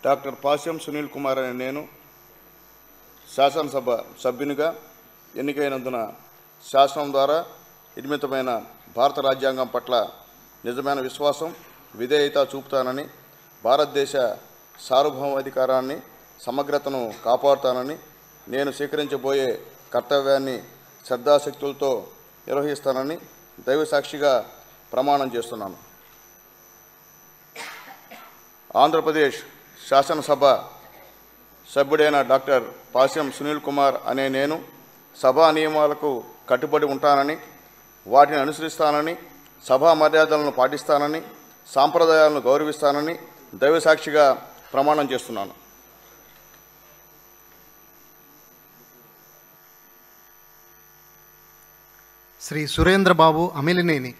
Doctor పాస్యం Sunil Kumar అనే నేను శాసనసభ సభ్యునిగా ఎన్నికైనందున శాసనం ద్వారా నిర్మితమైన భారత రాజ్యాంగం పట్ల నిజమైన విశ్వాసం, విధేయత చూపుతానని, భారతదేశ సార్వభౌమాధికారాన్ని, సమగ్రతను కాపాడుతానని, నేను స్వీకరించబోయే కర్తవ్యాన్ని శ్రద్ధాశక్తులతో నిర్వహిస్తానని దైవ సాక్షిగా ప్రమాణం చేస్తున్నాను. ఆంధ్రప్రదేశ్ శాసనసభ సభ్యుడైన డాక్టర్ పాస్యం సునీల్ కుమార్ అనే నేను సభా నియమాలకు కట్టుబడి ఉంటానని, వాటిని అనుసరిస్తానని, సభా మర్యాదలను పాటిస్తానని, సాంప్రదాయాలను గౌరవిస్తానని దైవ సాక్షిగా ప్రమాణం చేస్తున్నాను. శ్రీ సురేంద్రబాబు అమిలినేని.